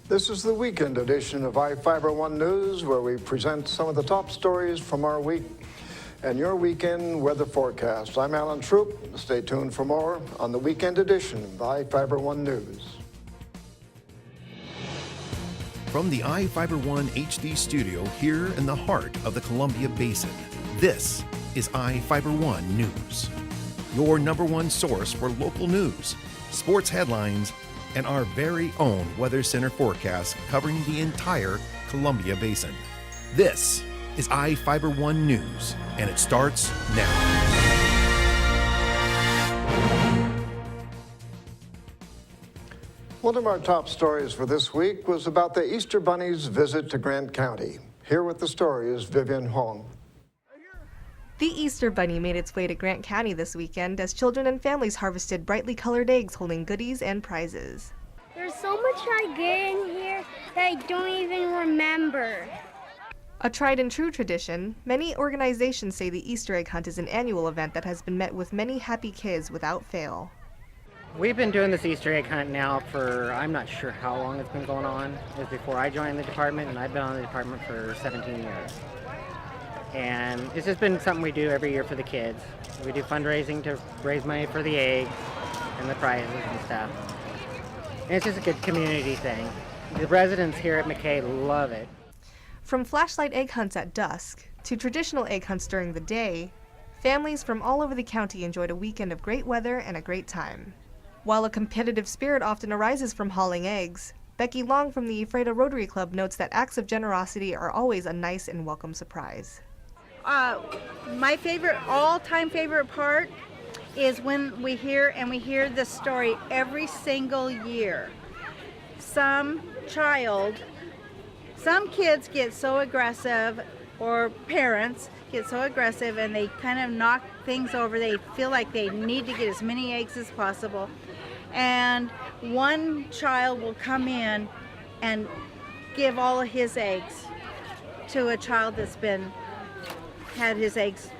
This is the weekend edition of iFIBER 1 News, where we present some of the top stories from our week and your weekend weather forecast. I'm Alan Troop. Stay tuned for more on the weekend edition of iFIBER 1 News. From the iFIBER 1 HD studio here in the heart of the Columbia Basin, this is iFIBER 1 News, your #1 source for local news, sports headlines, and our very own Weather Center forecast covering the entire Columbia Basin. This is iFIBER 1 News, and it starts now. One of our top stories for this week was about the Easter Bunny's visit to Grant County. Here with the story is Vivian Huang. The Easter Bunny made its way to Grant County this weekend as children and families harvested brightly colored eggs holding goodies and prizes. There's so much I get in here that I don't even remember. A tried and true tradition, many organizations say the Easter egg hunt is an annual event that has been met with many happy kids without fail. We've been doing this Easter egg hunt now for, I'm not sure how long it's been going on. It was before I joined the department, and I've been on the department for 17 years. And it's just been something we do every year for the kids. We do fundraising to raise money for the eggs and the prizes and stuff. And it's just a good community thing. The residents here at McKay love it. From flashlight egg hunts at dusk to traditional egg hunts during the day, families from all over the county enjoyed a weekend of great weather and a great time. While a competitive spirit often arises from hauling eggs, Becky Long from the Ephrata Rotary Club notes that acts of generosity are always a nice and welcome surprise. My all-time favorite part is when we hear this story every single year. Some kids get so aggressive, or parents get so aggressive, and they kind of knock things over. They feel like they need to get as many eggs as possible. And one child will come in and give all of his eggs to a child that's had his eggs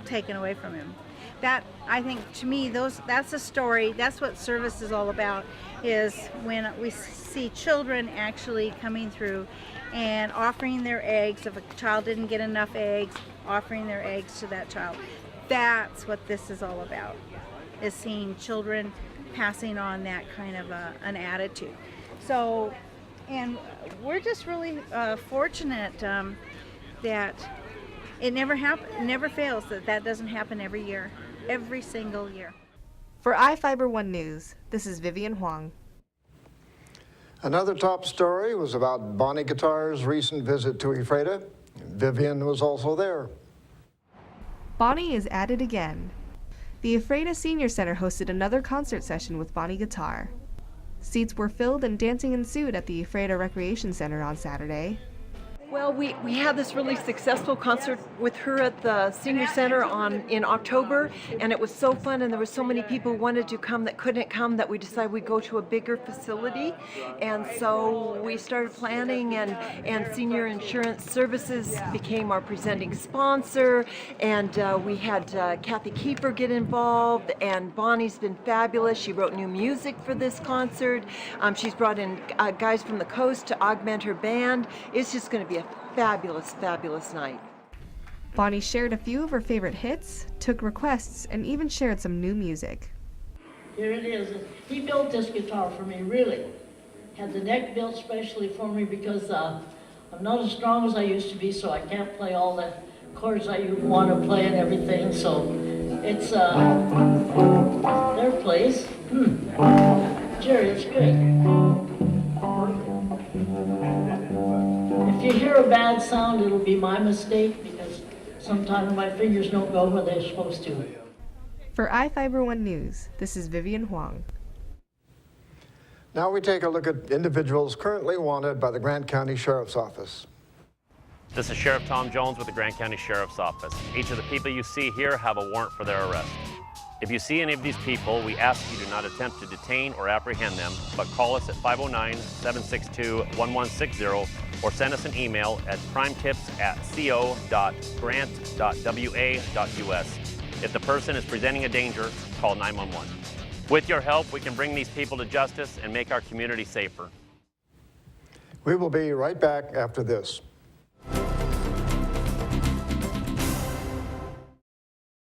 taken away from him. That, I think, to me, that's a story. That's what service is all about, is when we see children actually coming through and offering their eggs. If a child didn't get enough eggs, offering their eggs to that child. That's what this is all about, is seeing children passing on that kind of an attitude. So, and we're just really fortunate that it never fails, that doesn't happen every year, every single year. For iFIBER 1 News, this is Vivian Huang. Another top story was about Bonnie Guitar's recent visit to Ephrata. Vivian was also there. Bonnie is at it again. The Ephrata Senior Center hosted another concert session with Bonnie Guitar. Seats were filled and dancing ensued at the Ephrata Recreation Center on Saturday. Well, we had this really successful concert with her at the Senior Center in October, and it was so fun, and there were so many people who wanted to come that couldn't come that we decided we'd go to a bigger facility. And so we started planning, and Senior Insurance Services became our presenting sponsor, and we had Kathy Kiefer get involved, and Bonnie's been fabulous. She wrote new music for this concert. She's brought in guys from the coast to augment her band. It's just going to be a fabulous, fabulous night. Bonnie shared a few of her favorite hits, took requests, and even shared some new music. Here it is. He built this guitar for me, really. Had the neck built specially for me because I'm not as strong as I used to be, so I can't play all the chords I want to play and everything. So it's their place. Jerry, it's great. If you hear a bad sound, it'll be my mistake because sometimes my fingers don't go where they're supposed to. For iFIBER 1 News, this is Vivian Huang. Now we take a look at individuals currently wanted by the Grant County Sheriff's Office. This is Sheriff Tom Jones with the Grant County Sheriff's Office. Each of the people you see here have a warrant for their arrest. If you see any of these people, we ask you do not attempt to detain or apprehend them, but call us at 509-762-1160 or send us an email at crimetips@co.grant.wa.us. If the person is presenting a danger, call 911. With your help, we can bring these people to justice and make our community safer. We will be right back after this.